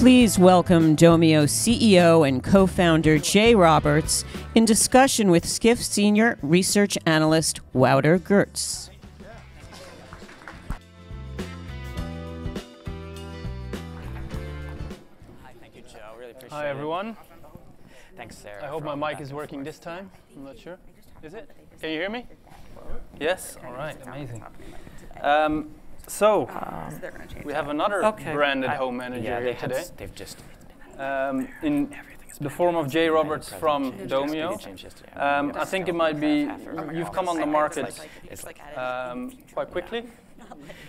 Please welcome Domio CEO and co-founder Jay Roberts in discussion with Skift Senior Research Analyst Wouter Geertz. Hi, thank you, Joe. Really appreciate it. Hi, everyone. Thanks, Sarah. I hope my mic is working this time. I'm not sure. Is it? Can you hear me? Yes? All right, amazing. We have another branded home manager here today. They've just In the form of Jay Roberts from Domio. I think it might be, you've come on the market quite quickly,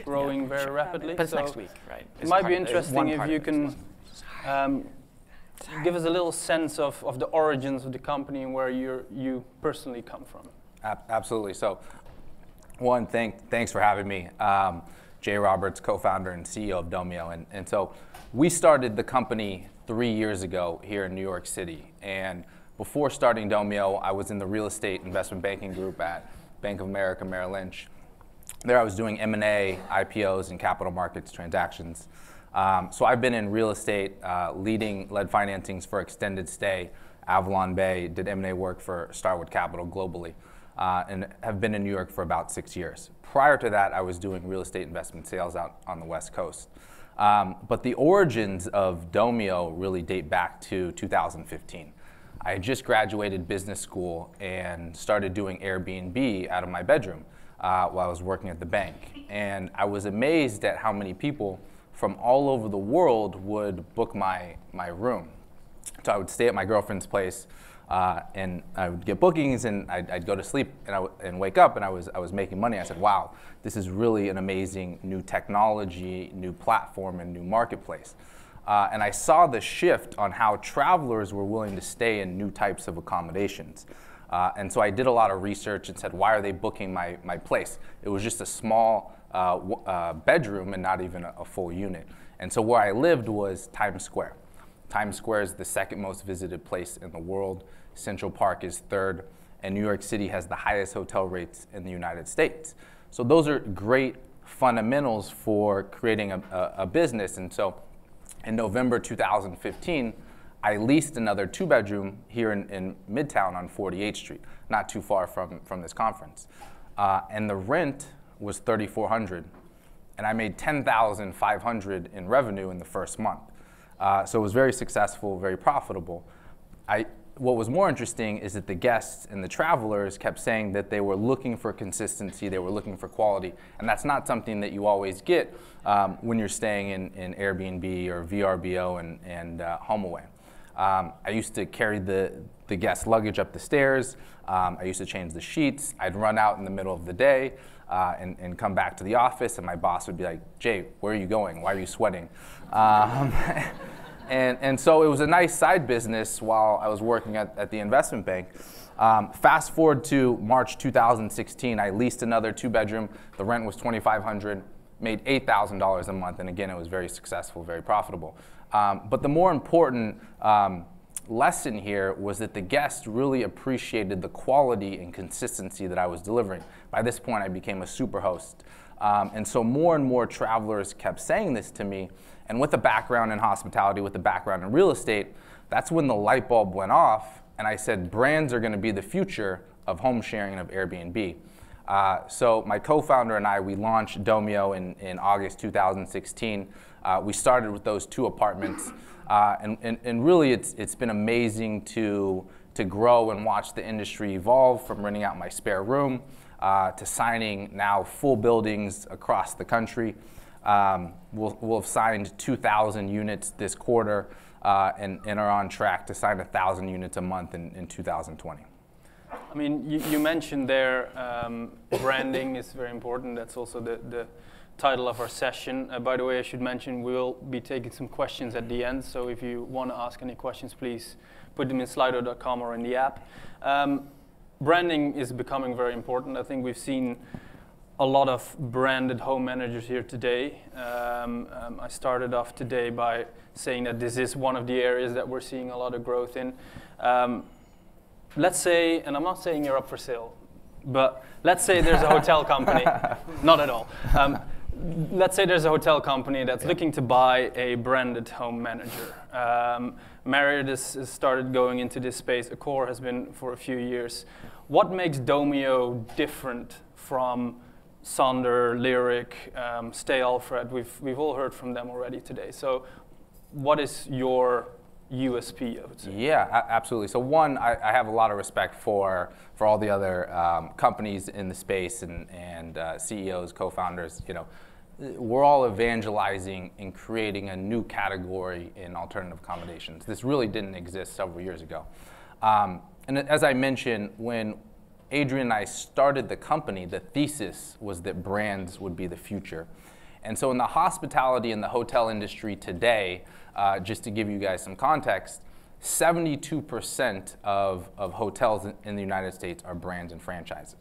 growing very rapidly. But it's next week, right? It might be interesting if you can give us a little sense of the origins of the company and where you personally come from. Absolutely. So, one, thanks for having me. Jay Roberts, co-founder and CEO of Domio. And so we started the company 3 years ago here in New York City. And before starting Domio, I was in the real estate investment banking group at Bank of America Merrill Lynch. There I was doing M&A, IPOs, and capital markets transactions. So I've been in real estate, led financings for Extended Stay, Avalon Bay, did M&A work for Starwood Capital globally, and have been in New York for about 6 years. Prior to that, I was doing real estate investment sales out on the West Coast. But the origins of Domio really date back to 2015. I had just graduated business school and started doing Airbnb out of my bedroom while I was working at the bank. And I was amazed at how many people from all over the world would book my room. So I would stay at my girlfriend's place, and I would get bookings, and I'd go to sleep and wake up, and I was making money. I said, wow, this is really an amazing new technology, new platform, and new marketplace. And I saw the shift on how travelers were willing to stay in new types of accommodations. And so I did a lot of research and said, why are they booking my place? It was just a small bedroom and not even a full unit. And so where I lived was Times Square. Times Square is the second most visited place in the world. Central Park is third, and New York City has the highest hotel rates in the United States. So those are great fundamentals for creating a business. And so in November 2015, I leased another 2-bedroom here in Midtown on 48th Street, not too far from this conference. And the rent was $3,400, and I made $10,500 in revenue in the first month. So it was very successful, very profitable. What was more interesting is that the guests and the travelers kept saying that they were looking for consistency, they were looking for quality, and that's not something that you always get when you're staying in Airbnb or VRBO and HomeAway. I used to carry the guest luggage up the stairs. I used to change the sheets. I'd run out in the middle of the day and come back to the office, and my boss would be like, Jay, where are you going? Why are you sweating? And so it was a nice side business while I was working at the investment bank. Fast forward to March 2016, I leased another 2-bedroom. The rent was $2,500, made $8,000 a month, and again, it was very successful, very profitable. But the more important lesson here was that the guests really appreciated the quality and consistency that I was delivering. By this point, I became a super host. And so more and more travelers kept saying this to me. And with a background in hospitality, with a background in real estate, that's when the light bulb went off. And I said, brands are going to be the future of home sharing and of Airbnb. So my co-founder and I, we launched Domio in August 2016. We started with those 2 apartments. And really, it's been amazing to grow and watch the industry evolve from renting out my spare room to signing now full buildings across the country. We'll have signed 2,000 units this quarter and are on track to sign 1,000 units a month in 2020. I mean, you mentioned there branding is very important. That's also the title of our session. By the way, I should mention we'll be taking some questions at the end. So if you want to ask any questions, please put them in Slido.com or in the app. Branding is becoming very important. I think we've seen a lot of branded home managers here today. I started off today by saying that this is one of the areas that we're seeing a lot of growth in. Let's say, and I'm not saying you're up for sale, but let's say there's a hotel company. Not at all. let's say there's a hotel company that's looking to buy a branded home manager. Marriott has started going into this space. Accor has been for a few years. What makes Domio different from Sonder, Lyric, Stay Alfred? We've all heard from them already today. So what is your USP, I would say? Yeah, absolutely. So one, I have a lot of respect for all the other companies in the space and CEOs, co-founders. You know, we're all evangelizing and creating a new category in alternative accommodations. This really didn't exist several years ago. And as I mentioned, when Adrian and I started the company, the thesis was that brands would be the future. And so in the hospitality and the hotel industry today, just to give you guys some context, 72% of hotels in the United States are brands and franchises.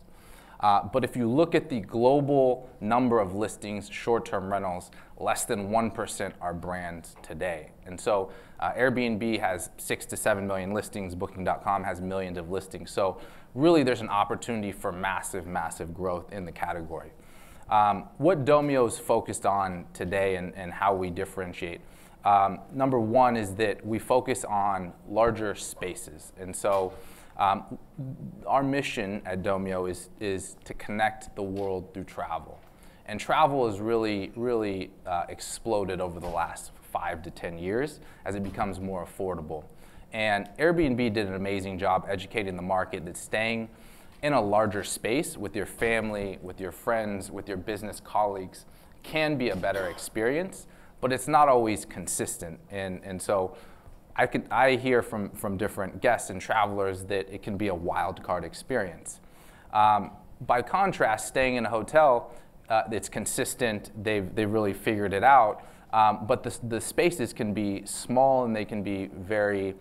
But if you look at the global number of listings, short-term rentals, less than 1% are brands today. And so Airbnb has 6 to 7 million listings, Booking.com has millions of listings. So really there's an opportunity for massive, massive growth in the category. What Domio is focused on today and how we differentiate, number one is that we focus on larger spaces. And so our mission at Domio is to connect the world through travel. And travel has really exploded over the last 5 to 10 years as it becomes more affordable. And Airbnb did an amazing job educating the market that staying in a larger space with your family, with your friends, with your business colleagues can be a better experience, but it's not always consistent. And so I hear from different guests and travelers that it can be a wild card experience. By contrast, staying in a hotel, it's consistent, they've really figured it out, but the spaces can be small and they can be very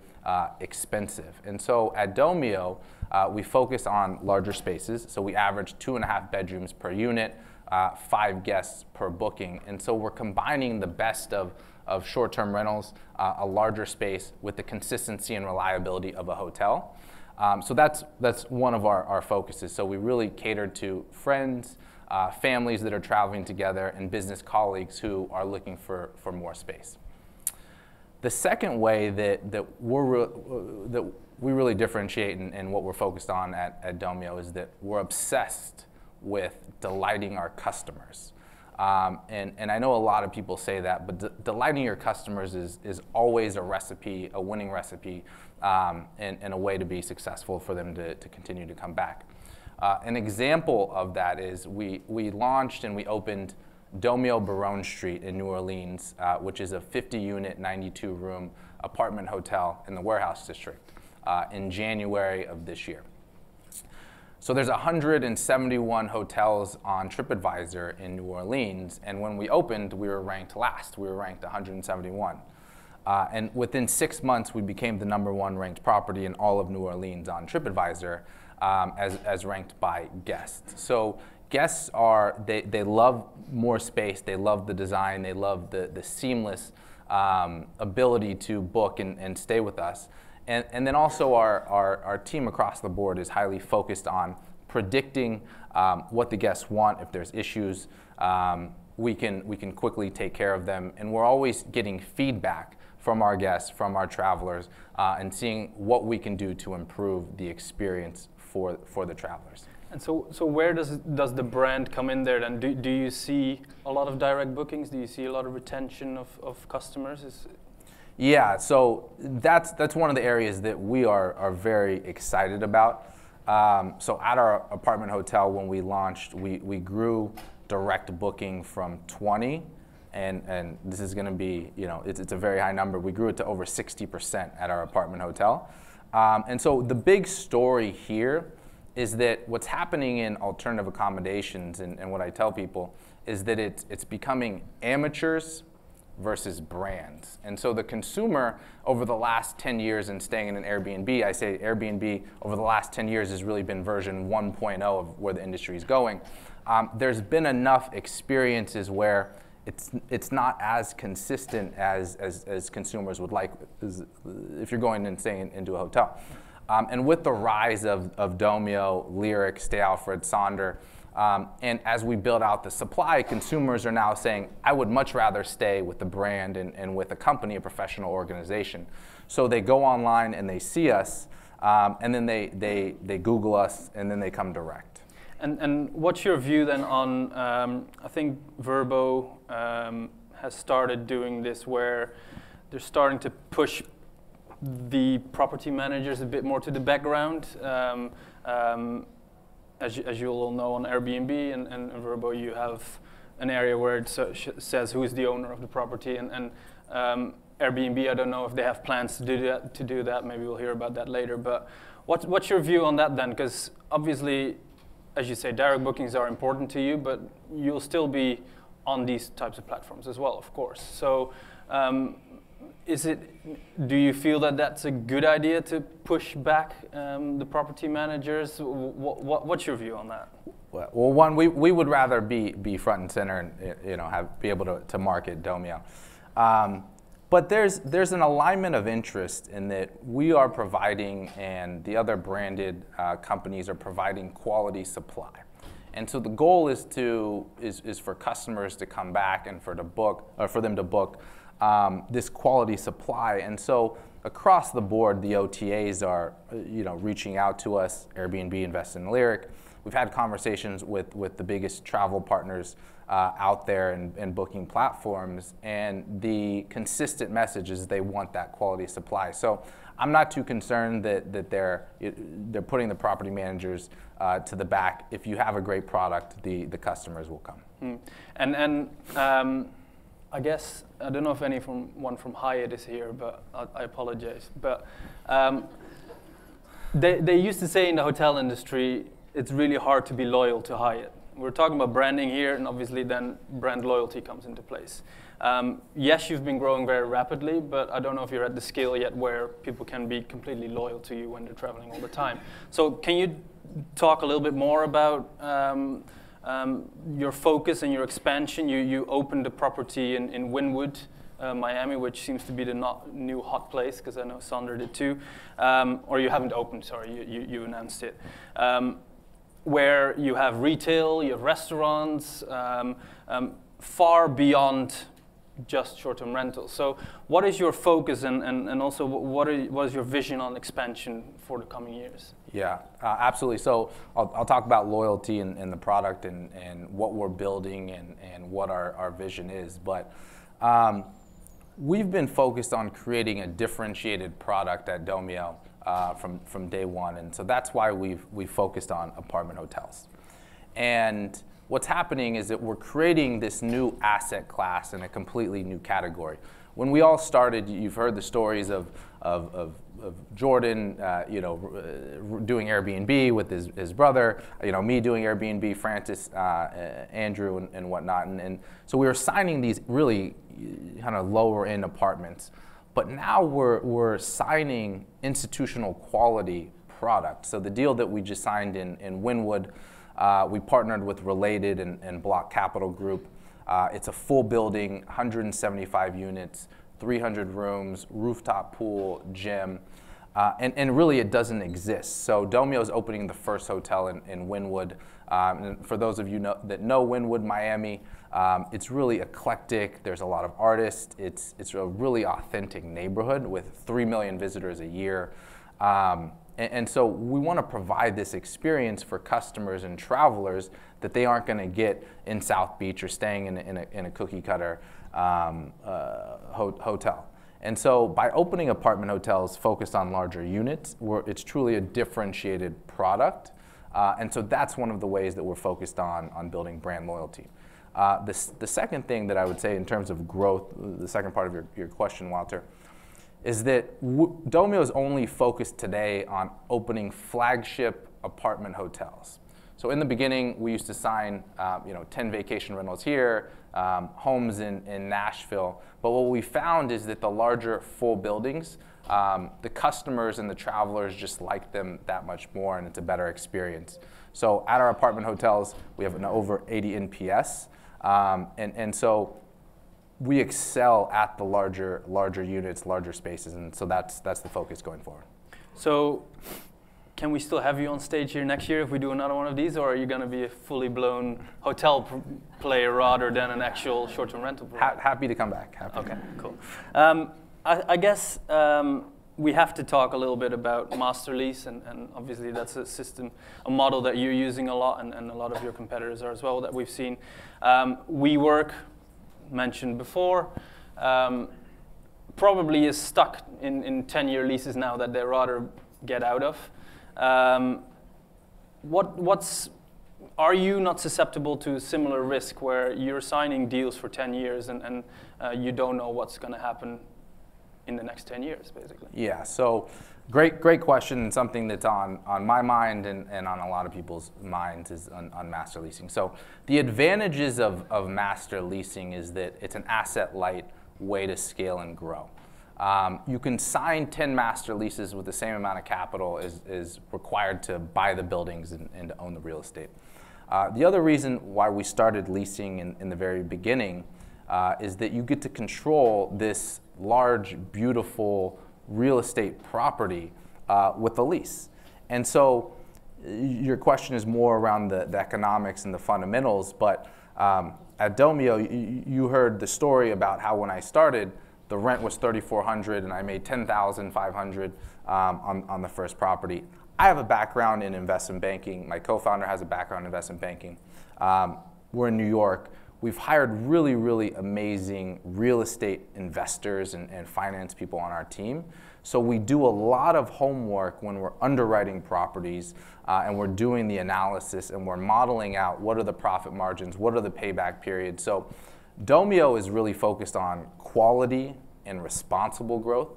expensive. And so at Domio, we focus on larger spaces. So we average 2.5 bedrooms per unit, 5 guests per booking. And so we're combining the best of short-term rentals, a larger space with the consistency and reliability of a hotel. So that's one of our focuses. So we really cater to friends, families that are traveling together, and business colleagues who are looking for more space. The second way that we really differentiate and what we're focused on at Domio is that we're obsessed with delighting our customers. And I know a lot of people say that, but delighting your customers is always a recipe, a winning recipe, and a way to be successful for them to continue to come back. An example of that is we launched and we opened Domio Baronne Street in New Orleans, which is a 50-unit, 92-room apartment hotel in the Warehouse District in January of this year. So there's 171 hotels on TripAdvisor in New Orleans, and when we opened, we were ranked last. We were ranked 171. And within 6 months, we became the #1 ranked property in all of New Orleans on TripAdvisor as ranked by guests. So guests they love more space, they love the design, they love the seamless ability to book and stay with us. And then also our team across the board is highly focused on predicting what the guests want. If there's issues, we can quickly take care of them. And we're always getting feedback from our guests, from our travelers, and seeing what we can do to improve the experience for the travelers. And so where does the brand come in there then? Do you see a lot of direct bookings? Do you see a lot of retention of customers? Yeah, so that's one of the areas that we are very excited about. So at our apartment hotel, when we launched, we grew direct booking from 20, and this is going to be, it's a very high number. We grew it to over 60% at our apartment hotel. And so the big story here is that what's happening in alternative accommodations, and what I tell people, is that it's becoming amateurs versus brands. And so the consumer over the last 10 years in staying in an Airbnb, I say Airbnb over the last 10 years has really been version 1.0 of where the industry is going. There's been enough experiences where it's not as consistent as consumers would like if you're going and staying into a hotel. And with the rise of Domio, Lyric, Stay Alfred, Sonder, And as we build out the supply, consumers are now saying, I would much rather stay with the brand and with a company, a professional organization. So they go online and they see us, and then they Google us, and then they come direct. And what's your view then on, I think Vrbo has started doing this where they're starting to push the property managers a bit more to the background. As you all know, on Airbnb and Vrbo, you have an area where it says who is the owner of the property. And Airbnb, I don't know if they have plans to do that. Maybe we'll hear about that later. But what's your view on that then? Because obviously, as you say, direct bookings are important to you, but you'll still be on these types of platforms as well, of course. So do you feel that that's a good idea to push back the property managers? What's your view on that? Well, one, we would rather be front and center and be able to market Domio. But there's an alignment of interest in that we are providing, and the other branded companies are providing quality supply. And so the goal is for customers to come back and for them to book this quality supply. And so across the board, the OTAs are reaching out to us. Airbnb invests in Lyric. We've had conversations with the biggest travel partners out there and booking platforms, and the consistent message is they want that quality supply. So I'm not too concerned that they're putting the property managers to the back. If you have a great product, the customers will come. And I guess, I don't know if anyone from Hyatt is here, but I apologize. But they used to say in the hotel industry, it's really hard to be loyal to Hyatt. We're talking about branding here, and obviously then brand loyalty comes into place. Yes, you've been growing very rapidly, but I don't know if you're at the scale yet where people can be completely loyal to you when they're traveling all the time. So can you talk a little bit more about your focus and your expansion? You opened a property in Wynwood, Miami, which seems to be the new hot place, because I know Sander did too. Or you haven't opened, sorry, you announced it. Where you have retail, you have restaurants, far beyond just short-term rentals. So what is your focus, and also what is your vision on expansion for the coming years? Yeah, absolutely. So I'll talk about loyalty and the product and what we're building and what our vision is. But we've been focused on creating a differentiated product at Domio from day one. And so that's why we've focused on apartment hotels. And what's happening is that we're creating this new asset class in a completely new category. When we all started, you've heard the stories of Jordan, doing Airbnb with his brother, me doing Airbnb, Francis, Andrew, and whatnot. And so we were signing these really kind of lower end apartments. But now we're signing institutional quality product. So the deal that we just signed in Wynwood, we partnered with Related and Block Capital Group. It's a full building, 175 units, 300 rooms, rooftop pool, gym, and really it doesn't exist. So Domio is opening the first hotel in Wynwood. And for those of you that know Wynwood, Miami, it's really eclectic. There's a lot of artists. It's a really authentic neighborhood with 3 million visitors a year. And so we want to provide this experience for customers and travelers that they aren't going to get in South Beach or staying in a cookie cutter hotel. And so by opening apartment hotels focused on larger units, it's truly a differentiated product. And so that's one of the ways that we're focused on building brand loyalty. The second thing that I would say in terms of growth, the second part of your question, Walter, is that Domio is only focused today on opening flagship apartment hotels. So in the beginning, we used to sign 10 vacation rentals here, homes in Nashville. But what we found is that the larger full buildings, the customers and the travelers just like them that much more, and it's a better experience. So at our apartment hotels, we have an over 80 NPS. And so we excel at the larger units, larger spaces, and so that's the focus going forward. So can we still have you on stage here next year if we do another one of these, or are you going to be a fully blown hotel player rather than an actual short-term rental provider? Happy to come back. Happy. Okay, cool. I guess we have to talk a little bit about master lease, and obviously that's a system, a model that you're using a lot, and a lot of your competitors are as well that we've seen. WeWork, mentioned before, probably is stuck in 10-year leases now that they rather get out of. Are you not susceptible to similar risk where you're signing deals for 10 years and you don't know what's going to happen in the next 10 years, basically? Yeah, so great question, and something that's on my mind and on a lot of people's minds is on master leasing. So the advantages of master leasing is that it's an asset-light way to scale and grow. You can sign 10 master leases with the same amount of capital as required to buy the buildings and to own the real estate. The other reason why we started leasing in the very beginning is that you get to control this large, beautiful real estate property with a lease. And so your question is more around the economics and the fundamentals, but at Domio, you heard the story about how when I started, the rent was $3,400 and I made $10,500 on the first property. I have a background in investment banking. My co-founder has a background in investment banking. We're in New York. We've hired really, really amazing real estate investors and finance people on our team. So we do a lot of homework when we're underwriting properties and we're doing the analysis and we're modeling out what are the profit margins, what are the payback periods. So Domio is really focused on quality and responsible growth.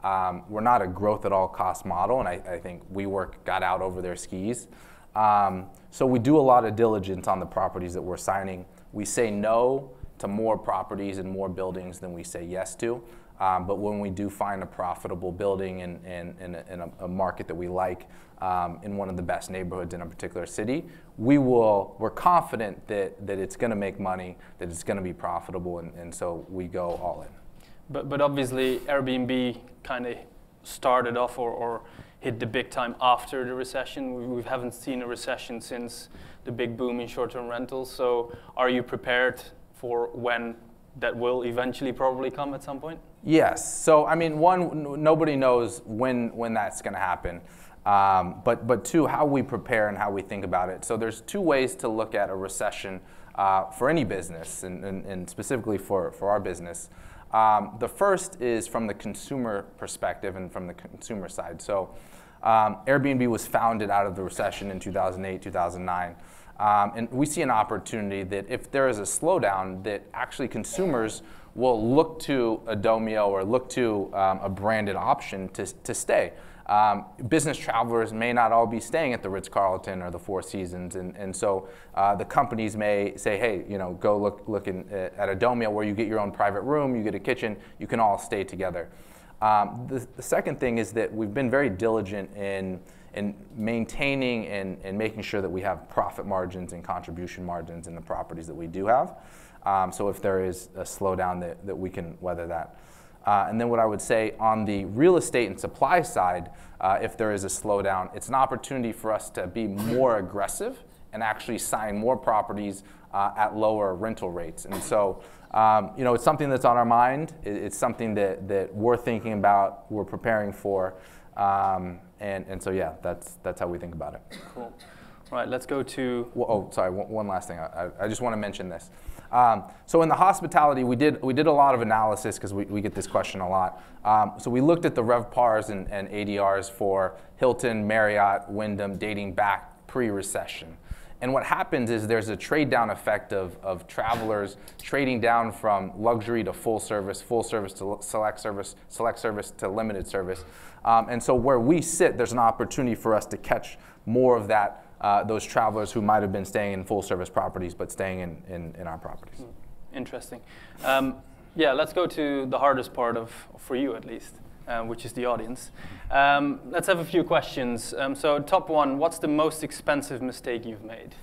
We're not a growth at all cost model, and I think WeWork got out over their skis. So we do a lot of diligence on the properties that we're signing. We say no to more properties and more buildings than we say yes to. But when we do find a profitable building in a market that we like, in one of the best neighborhoods in a particular city, we're confident that it's going to make money, that it's going to be profitable, and so we go all in. But obviously Airbnb kind of started off or hit the big time after the recession. We haven't seen a recession since the big boom in short-term rentals. So are you prepared for when that will eventually probably come at some point? Yes. So I mean, one, nobody knows when that's going to happen. But two, how we prepare and how we think about it. So there's two ways to look at a recession for any business, and specifically for our business. The first is from the consumer perspective and from the consumer side. So Airbnb was founded out of the recession in 2008, 2009. And we see an opportunity that if there is a slowdown, that actually consumers will look to a Domio or look to a branded option to stay. Business travelers may not all be staying at the Ritz-Carlton or the Four Seasons, and so the companies may say, hey, go look at a Domio where you get your own private room, you get a kitchen, you can all stay together. The second thing is that we've been very diligent in maintaining and making sure that we have profit margins and contribution margins in the properties that we do have. So if there is a slowdown that we can weather that. And then what I would say on the real estate and supply side, if there is a slowdown, it's an opportunity for us to be more aggressive and actually sign more properties at lower rental rates. And so it's something that's on our mind. It's something that we're thinking about, we're preparing for. And so yeah, that's how we think about it. Cool. All right, let's go to... Sorry, one last thing. I just want to mention this. So in the hospitality, we did a lot of analysis because we get this question a lot. So we looked at the RevPARs and ADRs for Hilton, Marriott, Wyndham dating back pre-recession. And what happens is there's a trade-down effect of travelers trading down from luxury to full service to select service to limited service. And so where we sit, there's an opportunity for us to catch more of that, those travelers who might have been staying in full service properties but staying in our properties. Interesting. Yeah, let's go to the hardest part for you at least, which is the audience. Let's have a few questions. So top one, what's the most expensive mistake you've made?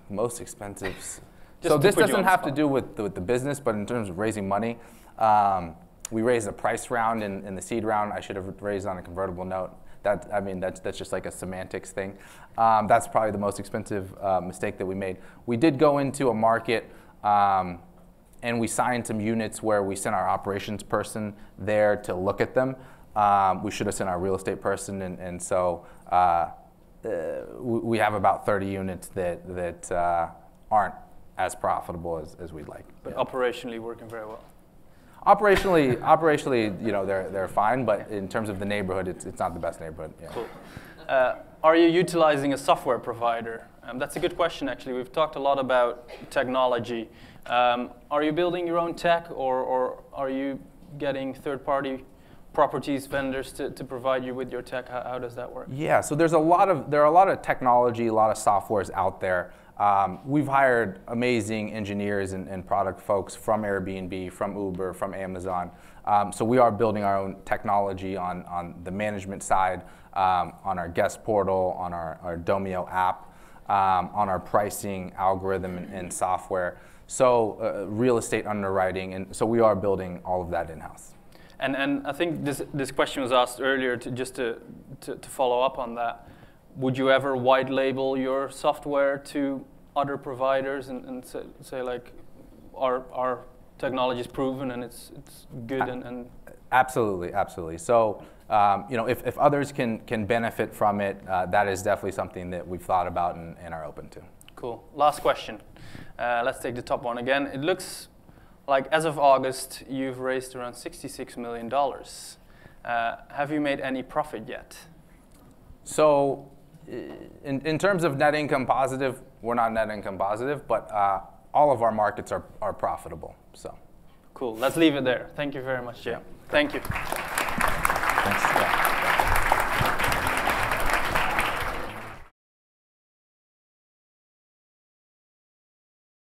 Most expensive. So this doesn't have to do with the business, but in terms of raising money, We raised a price round in the seed round. I should have raised on a convertible note. That's just like a semantics thing. That's probably the most expensive mistake that we made. We did go into a market and we signed some units where we sent our operations person there to look at them. We should have sent our real estate person, and so we have about 30 units that aren't as profitable as we'd like. But operationally working very well. Operationally, you know, they're fine, but in terms of the neighborhood, it's not the best neighborhood. Yeah. Cool. Are you utilizing a software provider? That's a good question, actually. We've talked a lot about technology. Are you building your own tech, or are you getting third-party properties vendors to provide you with your tech? How does that work? Yeah, so there are a lot of technology, a lot of softwares out there. We've hired amazing engineers and product folks from Airbnb, from Uber, from Amazon. So we are building our own technology on the management side, on our guest portal, on our Domio app, on our pricing algorithm and software. So real estate underwriting, and so we are building all of that in-house. And I think this question was asked earlier to follow up on that. Would you ever white label your software to other providers and say like, our technology is proven and it's good and Absolutely, absolutely. So you know, if others can benefit from it, that is definitely something that we've thought about and are open to. Cool. Last question. Let's take the top one again. It looks like as of August, you've raised around $66 million. Have you made any profit yet? So in terms of net income positive, we're not net income positive, but all of our markets are profitable. So, cool. Let's leave it there. Thank you very much, Jay. Yeah. Thank you. Thanks. Yeah.